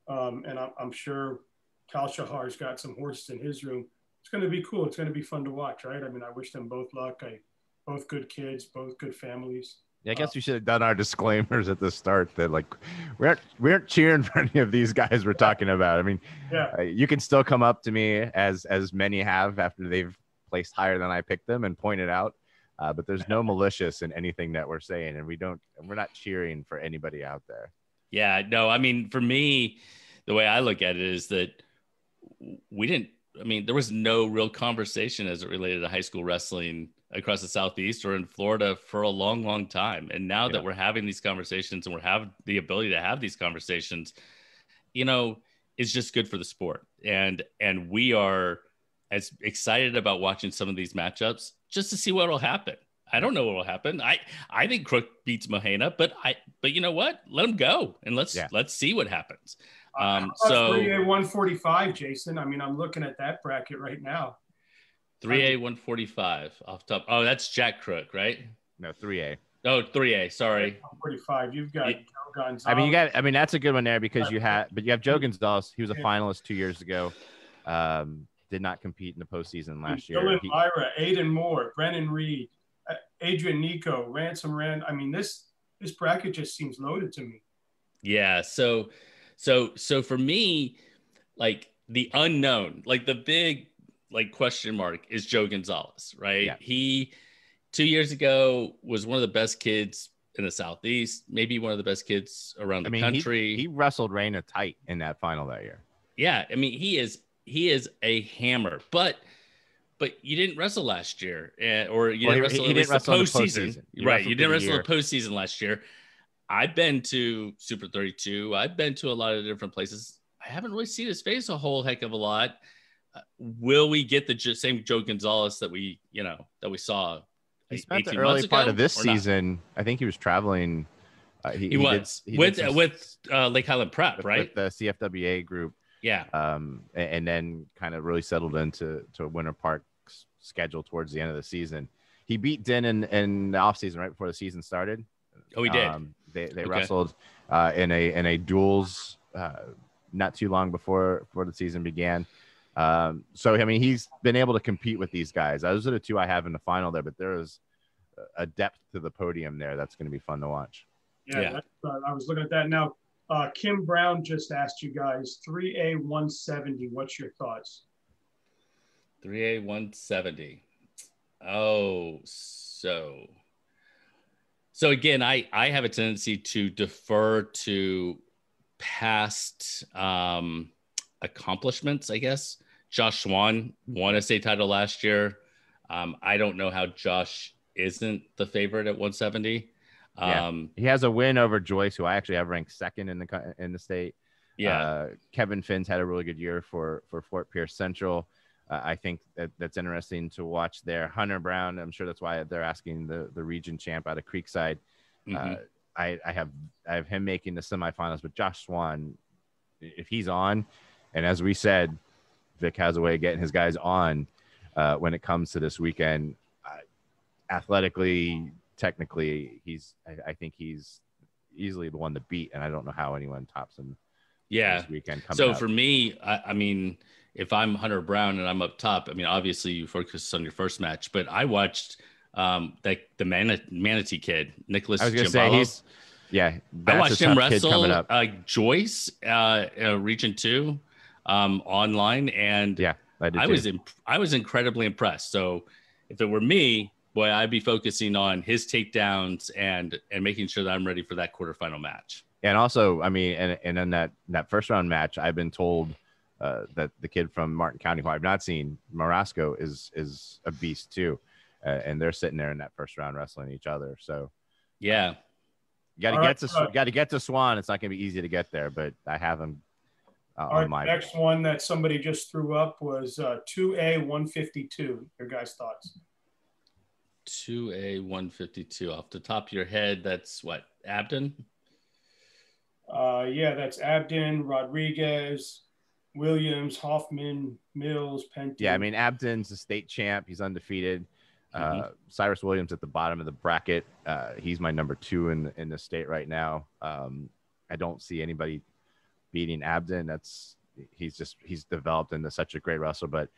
And I'm sure Tal Shahar's got some horses in his room. It's going to be cool. It's going to be fun to watch, right? I mean, I wish them both luck. Both good kids, both good families. Yeah, I guess we should have done our disclaimers at the start that we aren't cheering for any of these guys we're talking about. I mean, you can still come up to me as many have after they've placed higher than I picked them and point it out. But there's no malicious in anything that we're saying, and we're not cheering for anybody out there. Yeah, no, I mean, for me, the way I look at it is that there was no real conversation as it related to high school wrestling across the Southeast or in Florida for a long, long time. And now that we're having these conversations and we're having the ability to have these conversations, it's just good for the sport. And we are as excited about watching some of these matchups just to see what will happen. I don't know what will happen. I think Crook beats Mahana, but you know what? Let him go and let's see what happens. So 3A 145, Jason. I mean, I'm looking at that bracket right now. 3A 145 off top. Oh, that's Jack Crook, right? No, 3A. Oh, 3A. Sorry. 145. You've got Gonzalez. I mean, that's a good one there because you have Joe Gonzalez. He was a finalist 2 years ago. Did not compete in the postseason last year. Dylan Myra, Aiden Moore, Brennan Reed, Adrian Nico, Ransom Rand. I mean, this bracket just seems loaded to me. Yeah. So for me, the unknown, the big question mark is Joe Gonzalez, right? Yeah. He 2 years ago was one of the best kids in the Southeast, maybe one of the best kids around the country. He wrestled Raina tight in that final that year. Yeah. I mean, he is a hammer, but you didn't wrestle last year, or you didn't wrestle the postseason. Right. You didn't wrestle the postseason last year. I've been to Super 32. I've been to a lot of different places. I haven't really seen his face a whole heck of a lot. Will we get the same Joe Gonzalez that we saw? He spent the early part of this season. I think he was traveling. He was with Lake Highland Prep, right? With the CFWA group. Yeah. And then kind of really settled into Winter Park's schedule towards the end of the season. He beat Den in the offseason right before the season started. Oh, he did. They wrestled in a duels not too long before the season began. So, I mean, he's been able to compete with these guys. Those are the two I have in the final there, but there is a depth to the podium there that's going to be fun to watch. Yeah. I was looking at that. Now, Kim Brown just asked you guys, 3A 170. What's your thoughts? 3A 170. Oh, so again, I have a tendency to defer to past accomplishments, I guess. Josh Swan won a state title last year. I don't know how Josh isn't the favorite at 170. He has a win over Joyce, who I actually have ranked second in the state. Yeah. Kevin Finn's had a really good year for Fort Pierce Central. I think that's interesting to watch there. Hunter Brown, I'm sure that's why they're asking the region champ out of Creekside. I have him making the semifinals, but Josh Swan, if he's on, and as we said, Vic has a way of getting his guys on when it comes to this weekend. Athletically, technically, I think he's easily the one to beat, and I don't know how anyone tops him. This weekend. So for me, I mean, if I'm Hunter Brown and I'm up top, I mean, obviously you focus on your first match, but I watched the Manatee kid, Nichols. I was gonna say I watched him wrestle Joyce, Region 2, online, and I was incredibly impressed. So if it were me, boy, I'd be focusing on his takedowns and making sure that I'm ready for that quarterfinal match. And also, I mean, and in that first round match, I've been told that the kid from Martin County, who I've not seen, Marasco, is a beast too, and they're sitting there in that first round wrestling each other. So you got to get to Swan. It's not going to be easy to get there, but I have him on my next one that somebody just threw up was 2A 152. Your guys' thoughts? 2A 152 off the top of your head. That's what, Abden? That's Abden, Rodriguez, Williams, Hoffman, Mills, Penton. Yeah, I mean, Abden's a state champ. He's undefeated. Cyrus Williams at the bottom of the bracket. He's my number 2 in the state right now. I don't see anybody beating Abden. He's developed into such a great wrestler. But,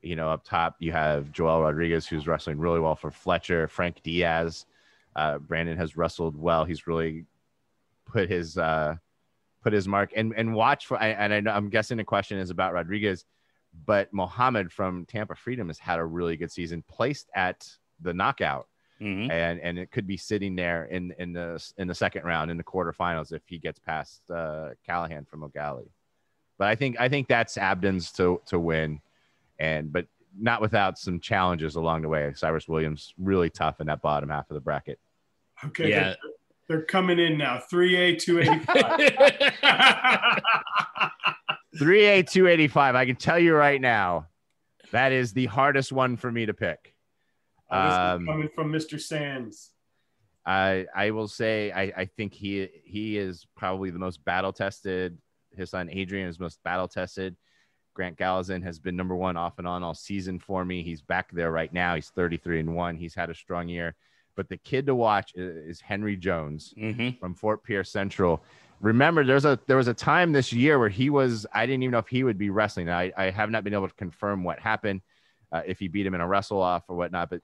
you know, up top, you have Joel Rodriguez, who's wrestling really well for Fletcher. Frank Diaz. Brandon has wrestled well. He's really put his mark and watch for. And I know, I'm guessing the question is about Rodriguez, but Mohammed from Tampa Freedom has had a really good season, placed at the knockout, and it could be sitting there in the second round in the quarterfinals if he gets past Callahan from O'Galley. But I think that's Abden's to win, but not without some challenges along the way. Cyrus Williams really tough in that bottom half of the bracket. Okay. Yeah. They're coming in now. 3A 285. 3A 285. I can tell you right now, that is the hardest one for me to pick. Coming from Mr. Sands. I will say I think he is probably the most battle tested. His son Adrian is most battle tested. Grant Gallazin has been number 1 off and on all season for me. He's back there right now. He's 33-1. He's had a strong year. But the kid to watch is Henry Jones from Fort Pierce Central. Remember, there was a time this year where I didn't even know if he would be wrestling. I have not been able to confirm what happened, if he beat him in a wrestle off or whatnot. But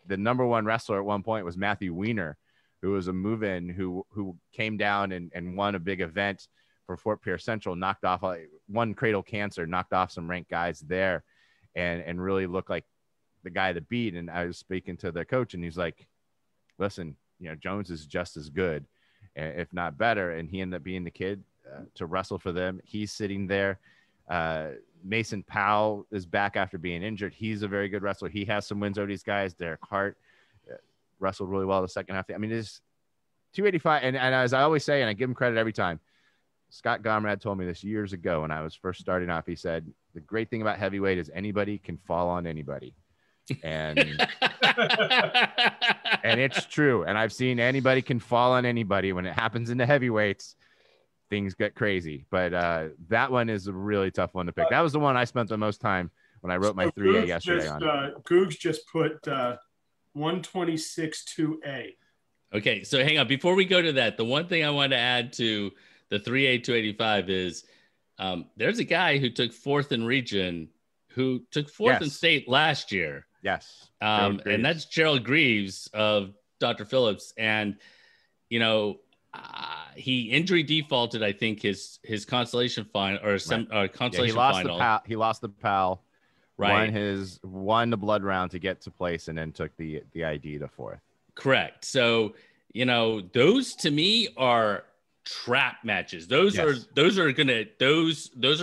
the number 1 wrestler at one point was Matthew Weiner, who was a move-in who came down and won a big event for Fort Pierce Central, knocked off one Cradle Cancer, knocked off some ranked guys there, and really looked like the guy to beat. And I was speaking to the coach, and he's like, listen, you know, Jones is just as good, if not better. And he ended up being the kid to wrestle for them. He's sitting there. Mason Powell is back after being injured. He's a very good wrestler. He has some wins over these guys. Derek Hart wrestled really well the second half. I mean, it's 285. And as I always say, and I give him credit every time, Scott Gomrad told me this years ago when I was first starting off. He said, the great thing about heavyweight is anybody can fall on anybody. And and it's true. And I've seen anybody can fall on anybody. When it happens in the heavyweights, things get crazy. But that one is a really tough one to pick. That was the one I spent the most time when I wrote my 3A yesterday on. Googs just put 126 2A. Okay, so hang on. Before we go to that, the one thing I want to add to the 3A 285 is there's a guy who took 4th in region, who took 4th in state last year. Yes. And that's Gerald Greaves of Dr. Phillips. And, you know, he injury defaulted, I think, his consolation final or consolation final. He lost the PAL, right? Won the blood round to get to place, and then took the ID to 4th. Correct. So, you know, those to me are trap matches. Those are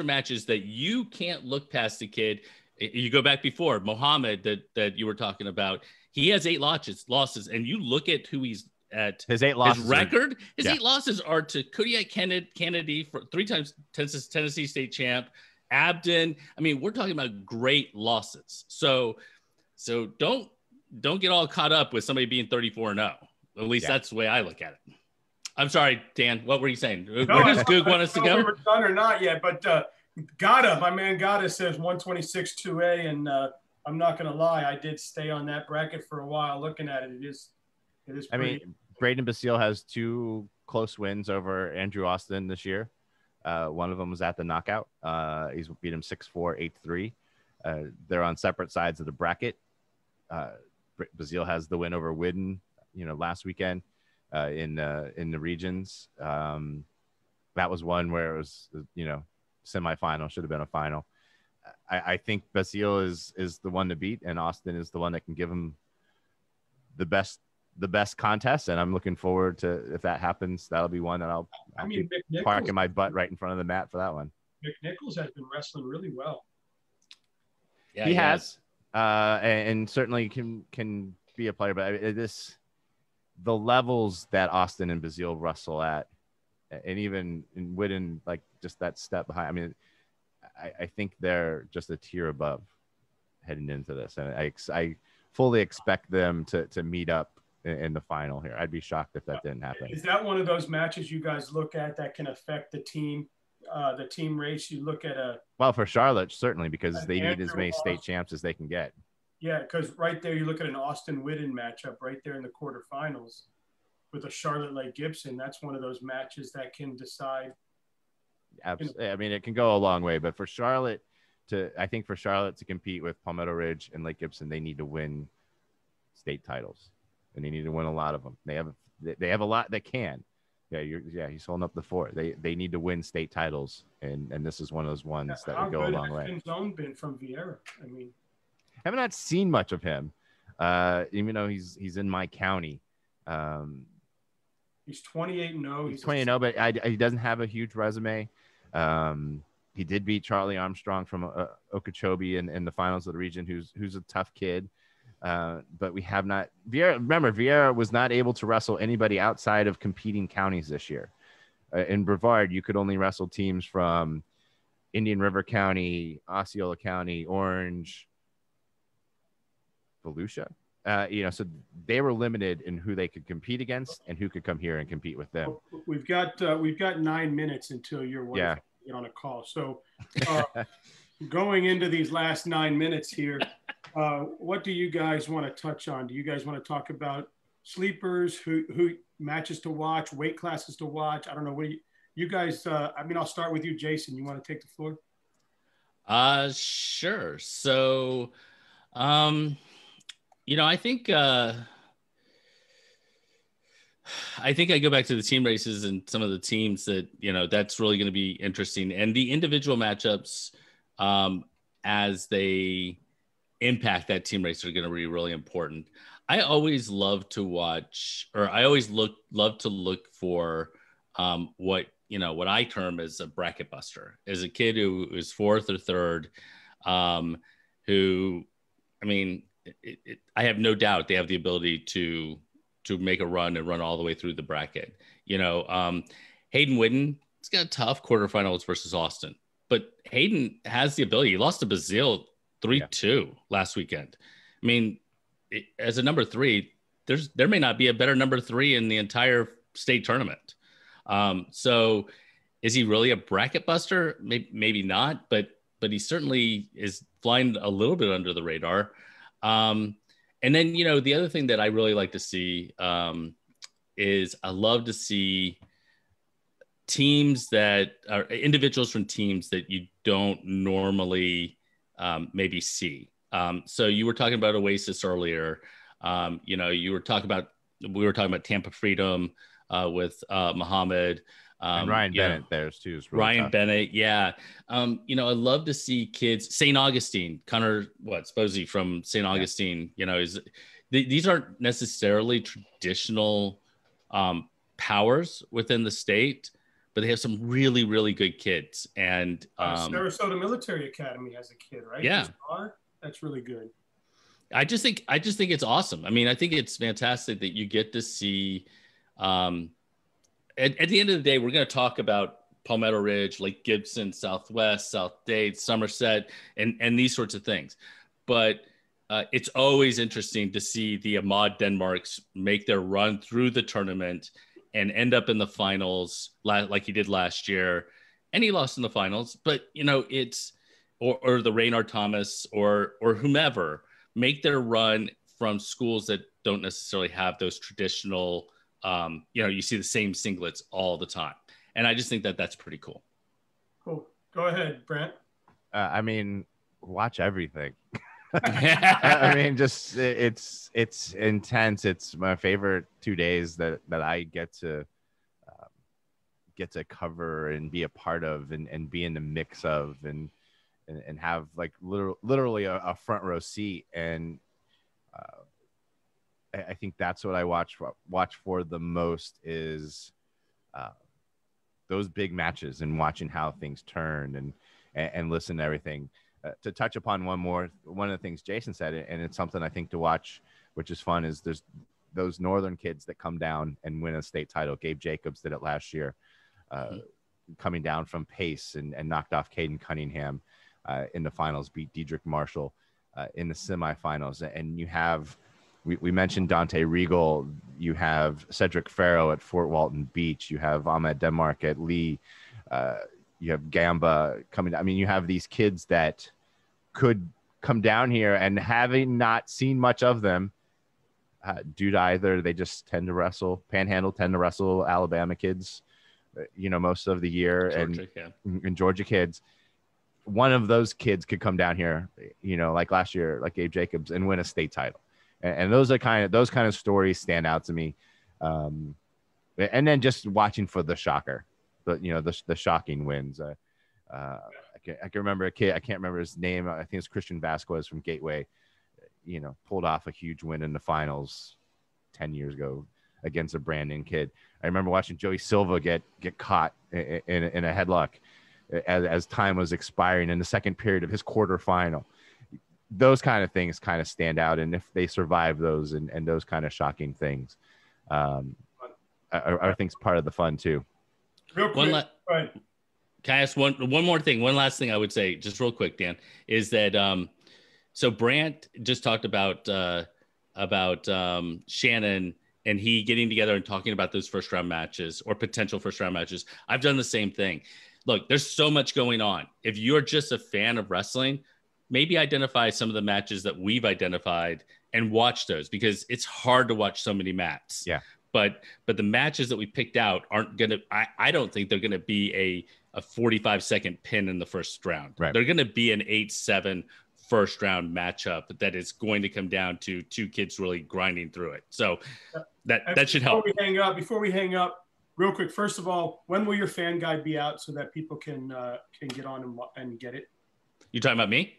matches that you can't look past the kid. You go back before Mohammed that you were talking about. He has 8 losses, and you look at who he's at. His 8 losses. His record. His 8 losses are to Kodiak Kennedy for 3 times Tennessee state champ, Abden. I mean, we're talking about great losses. So don't get all caught up with somebody being 34-0. At least that's the way I look at it. I'm sorry, Dan. What were you saying? Where does Goog want us to go? We were done or not yet, but my man Gata says 126-2A, and I'm not going to lie, I did stay on that bracket for a while looking at it. It is pretty. I mean, Braden Basile has 2 close wins over Andrew Austin this year. One of them was at the knockout. He's beat him 6-4, 8-3. They're on separate sides of the bracket. Basile has the win over Whidden, last weekend. In the regions. That was one where it was, semifinal, should have been a final. I think Basile is the one to beat, and Austin is the one that can give him the best contest. And I'm looking forward to, if that happens, that'll be one that I'll be parking my butt right in front of the mat for that one. Mick Nichols has been wrestling really well. Yeah, he has. And certainly can be a player, but the levels that Austin and Basile wrestle at, and even in Whidden, like just that step behind. I mean, I think they're just a tier above heading into this, and I fully expect them to meet up in the final here. I'd be shocked if that didn't happen. Is that one of those matches you guys look at that can affect the team race? You look at for Charlotte, certainly, because they need as many state champs as they can get. Yeah, because right there you look at an Austin-Whidden matchup right there in the quarterfinals with a Charlotte Lake Gibson. That's one of those matches that can decide. Absolutely. I mean, it can go a long way, but for Charlotte to compete with Palmetto Ridge and Lake Gibson, they need to win state titles, and they need to win a lot of them. They have a lot that can. He's holding up the fort. They need to win state titles, and this is one of those ones that would go a long way. How good has Zone been from Vieira? I mean, I have not seen much of him, even though he's in my county. He's 28-0. He's 20-0, but he doesn't have a huge resume. He did beat Charlie Armstrong from Okeechobee in the finals of the region, who's a tough kid. But we have not. Vieira was not able to wrestle anybody outside of competing counties this year. In Brevard, you could only wrestle teams from Indian River County, Osceola County, Orange, Volusia. So they were limited in who they could compete against and who could come here and compete with them. We've got 9 minutes until your wife get on a call. So going into these last 9 minutes here, what do you guys want to touch on? Do you guys want to talk about sleepers, who matches to watch, weight classes to watch? I don't know. What you guys? I'll start with you, Jason. You want to take the floor? Sure. So, I think I go back to the team races and some of the teams that, that's really going to be interesting. And the individual matchups, as they impact that team race, are going to be really important. I always love to watch, or I always love to look for what I term as a bracket buster, as a kid who is 4th or 3rd, who, I have no doubt they have the ability to make a run and run all the way through the bracket. Hayden Whidden, he's got a tough quarterfinals versus Austin, but Hayden has the ability. He lost to Basile 3-2 last weekend. As a number 3, there may not be a better number 3 in the entire state tournament. So is he really a bracket buster? Maybe not, but he certainly is flying a little bit under the radar. And then, the other thing that I really like to see is I love to see teams that are individuals from teams that you don't normally maybe see. So you were talking about Oasis earlier. We were talking about Tampa Freedom with Muhammad. And Ryan Bennett there's too. Ryan tough. Bennett. Yeah. I love to see kids. St. Augustine, Connor, Sposey from St. Augustine, these aren't necessarily traditional powers within the state, but they have some really, really good kids. And Sarasota Military Academy has a kid, right? Yeah. That's really good. I just think it's awesome. I think it's fantastic that you get to see, at the end of the day, we're going to talk about Palmetto Ridge, Lake Gibson, Southwest, South Dade, Somerset, and these sorts of things. But it's always interesting to see the Ahmad Denmarks make their run through the tournament and end up in the finals like he did last year. And he lost in the finals, but it's, or the Raynard Thomas or whomever make their run from schools that don't necessarily have those traditional, you see the same singlets all the time. And I just think that that's pretty cool. Cool. Go ahead, Brent. I mean, watch everything. I mean, just it's intense. It's my favorite 2 days that I get to cover and be a part of and be in the mix of and have like literally a front row seat. And I think that's what I watch for the most is those big matches and watching how things turn and listen to everything. To touch upon one of the things Jason said, and it's something I think to watch, which is fun, is there's those Northern kids that come down and win a state title. Gabe Jacobs did it last year, coming down from Pace and knocked off Caden Cunningham in the finals, beat Diedrich Marshall in the semifinals. And you have, we mentioned Dante Regal, you have Cedric Farrow at Fort Walton Beach, you have Ahmed Denmark at Lee, you have Gamba coming. I mean, you have these kids that could come down here, and having not seen much of them, due to either they just tend to wrestle Alabama kids, most of the year, and Georgia kids. One of those kids could come down here, like last year, like Gabe Jacobs, and win a state title. And those kind of stories stand out to me. And then just watching for the shocker. The shocking wins. I can remember a kid. I can't remember his name. I think it's Christian Vasquez from Gateway. Pulled off a huge win in the finals 10 years ago against a brand new kid. I remember watching Joey Silva get caught in a headlock as time was expiring in the second period of his quarterfinal. Those kind of things kind of stand out, and if they survive those and those kind of shocking things, I think it's part of the fun too. Real quick, can I ask one more thing? One last thing I would say, just real quick, Dan, is that so Brant just talked about Shannon and he getting together and talking about those first round matches or potential first round matches. I've done the same thing. Look, there's so much going on. If you're just a fan of wrestling, maybe identify some of the matches that we've identified and watch those, because it's hard to watch so many mats. Yeah. But the matches that we picked out aren't going to, I don't think they're going to be a 45-second pin in the first round. Right. They're going to be an 8-7 first round matchup that is going to come down to two kids really grinding through it. So that should help. Before we hang up, real quick, first of all, when will your fan guide be out so that people can get on and get it? You talking about me?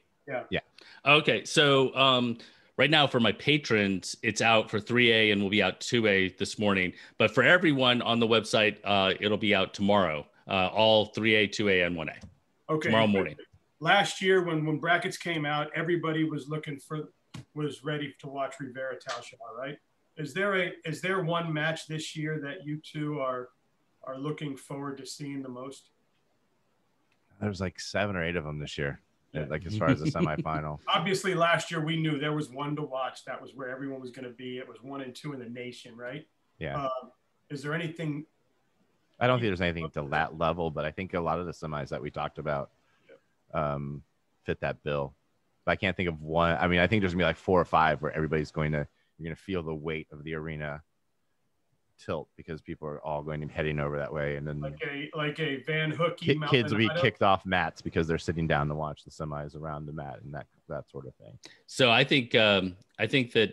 Yeah. Okay. So right now for my patrons, it's out for 3A and will be out 2A this morning. But for everyone on the website, it'll be out tomorrow. All 3A, 2A, and 1A. Okay. Tomorrow morning. Last year, when brackets came out, everybody was ready to watch Rivera Talshaw, right? Is there one match this year that you two are looking forward to seeing the most? There's like 7 or 8 of them this year. Like as far as the semifinal. Obviously, last year we knew there was one to watch. That was where everyone was going to be. It was 1 and 2 in the nation, right? Yeah. Is there anything? I don't think there's anything to that level, but I think a lot of the semis that we talked about fit that bill. But I can't think of one. I mean, I think there's gonna be like 4 or 5 where you're gonna feel the weight of the arena tilt because people are all going to be heading over that way, and then like a Van Hookie kids will be kicked off mats because they're sitting down to watch the semis around the mat and that sort of thing. So I think that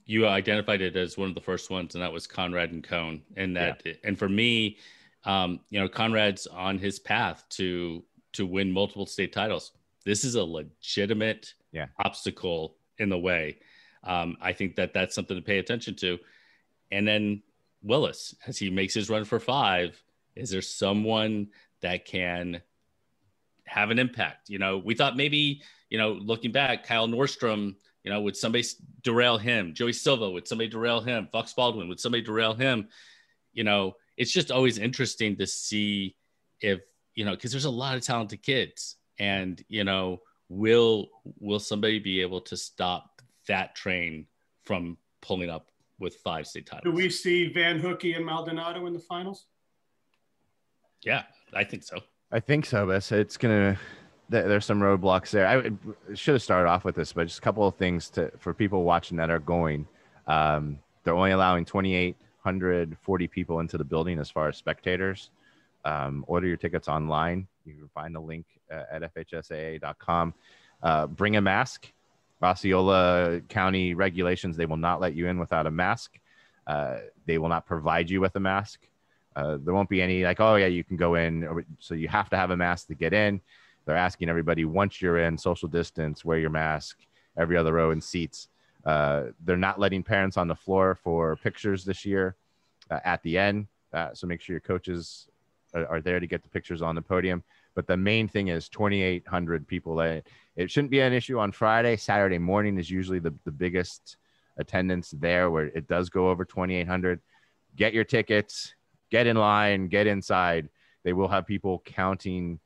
you identified it as one of the first ones, and that was Conrad and Cone, and and for me, Conrad's on his path to win multiple state titles. This is a legitimate obstacle in the way. I think that's something to pay attention to. And then Willis, as he makes his run for 5, is there someone that can have an impact? We thought maybe, looking back, Kyle Nordstrom, would somebody derail him? Joey Silva, would somebody derail him? Fox Baldwin, would somebody derail him? It's just always interesting to see if because there's a lot of talented kids, and will somebody be able to stop that train from pulling up with 5 state titles? Do we see Van Hookey and Maldonado in the finals? Yeah, I think so. But it's gonna. There's some roadblocks there. I should have started off with this, but just a couple of things for people watching that are going. They're only allowing 2,840 people into the building as far as spectators. Order your tickets online. You can find the link at fhsaa.com. Bring a mask. Osceola County regulations, they will not let you in without a mask. They will not provide you with a mask. There won't be any like, oh yeah, you can go in. So you have to have a mask to get in. They're asking everybody, once you're in, social distance, wear your mask, every other row in seats. They're not letting parents on the floor for pictures this year at the end. So make sure your coaches are there to get the pictures on the podium. But the main thing is 2,800 people. It shouldn't be an issue on Friday. Saturday morning is usually the biggest attendance there, where it does go over 2,800. Get your tickets, get in line, get inside. They will have people counting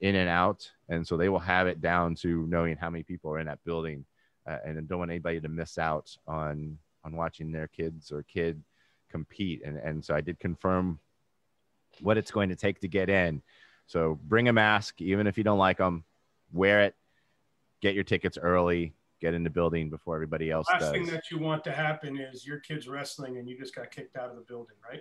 in and out. And so they will have it down to knowing how many people are in that building. And don't want anybody to miss out on watching their kids or kid compete. And so I did confirm what it's going to take to get in. So bring a mask, even if you don't like them, wear it, get your tickets early, get in the building before everybody else does. Last thing that you want to happen is your kid's wrestling and you just got kicked out of the building, right?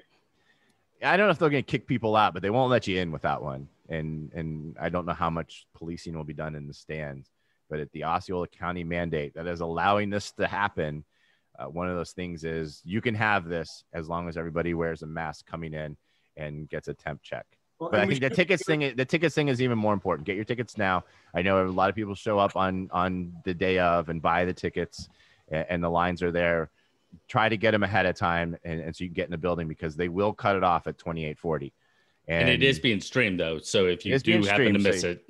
I don't know if they're going to kick people out, but they won't let you in without one. And I don't know how much policing will be done in the stands, but at the Osceola County mandate that is allowing this to happen, one of those things is you can have this as long as everybody wears a mask coming in and gets a temp check. Well, but I think the tickets thing is even more important. Get your tickets now. I know a lot of people show up on the day of and buy the tickets, and the lines are there. Try to get them ahead of time, and so you can get in the building, because they will cut it off at 2,840. And it is being streamed, though. So if you do happen to miss it,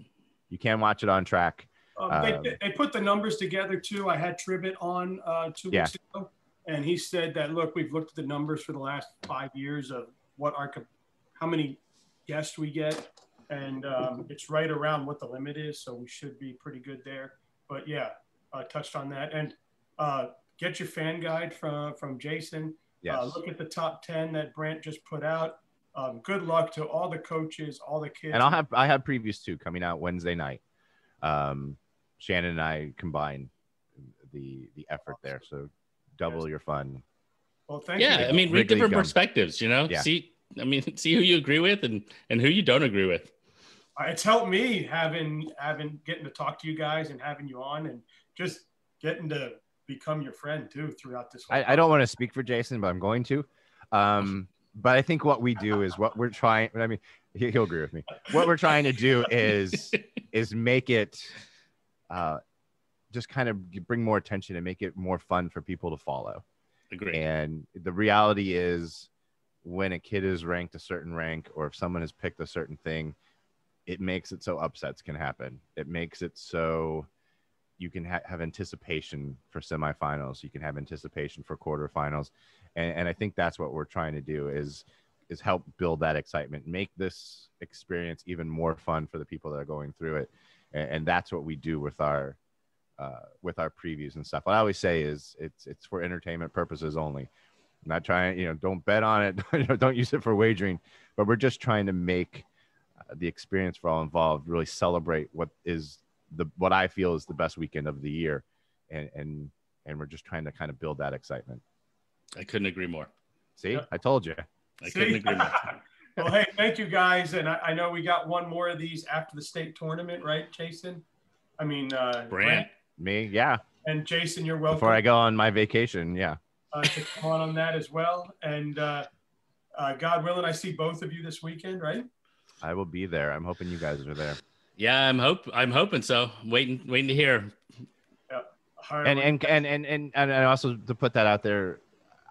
you can watch it on track. They put the numbers together, too. I had Tribbett on 2 weeks ago, and he said that, look, we've looked at the numbers for the last 5 years of how many guests we get, and it's right around what the limit is, so we should be pretty good there. But yeah, touched on that. And get your fan guide from Jason. Yes. Look at the top 10 that Brant just put out. Good luck to all the coaches, all the kids. And I have previews too coming out Wednesday night. Shannon and I combine the effort there, so double your fun. Well, thank you. Yeah, I mean, read different perspectives, Yeah. See who you agree with and who you don't agree with. It's helped me getting to talk to you guys and having you on, and just getting to become your friend too throughout this. I don't want to speak for Jason, but I'm going to. But I think what we do is what we're trying. I mean, he'll agree with me. What we're trying to do is make it just kind of bring more attention and make it more fun for people to follow. Agree. And the reality is, when a kid is ranked a certain rank, or if someone has picked a certain thing, it makes it so upsets can happen. It makes it so you can have anticipation for semifinals. You can have anticipation for quarterfinals. And I think that's what we're trying to do is help build that excitement, make this experience even more fun for the people that are going through it. And that's what we do with our previews and stuff. What I always say is it's for entertainment purposes only. I'm not trying, don't bet on it. Don't use it for wagering, but we're just trying to make the experience for all involved really celebrate what I feel is the best weekend of the year. And we're just trying to kind of build that excitement. I couldn't agree more. See, I told you. I couldn't agree more. Well, hey, thank you guys. And I know we got one more of these after the state tournament, right, Jason? I mean, Brant. Me, yeah. And Jason, you're welcome. Before I go on my vacation, yeah. To come on that as well. And God willing, I see both of you this weekend, right? I will be there. I'm hoping you guys are there. Yeah, I'm hoping so. Waiting to hear. Yeah. And also to put that out there,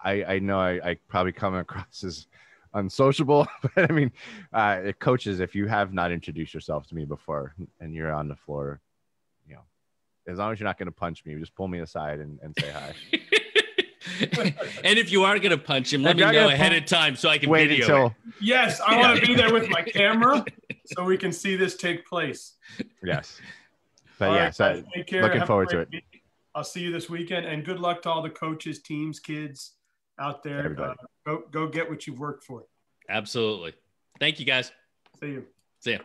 I know I probably come across as unsociable, but I mean, coaches, if you have not introduced yourself to me before and you're on the floor, as long as you're not going to punch me, just pull me aside and say hi. And if you are going to punch him, let me know ahead of time so I can wait video until it. Yes, I want to be there with my camera so we can see this take place. Yes. But All yeah, right, so guys, take care. looking Have a forward to great it. week. I'll see you this weekend, and good luck to all the coaches, teams, kids out there. Everybody. Go get what you've worked for. Absolutely. Thank you, guys. See you. See ya.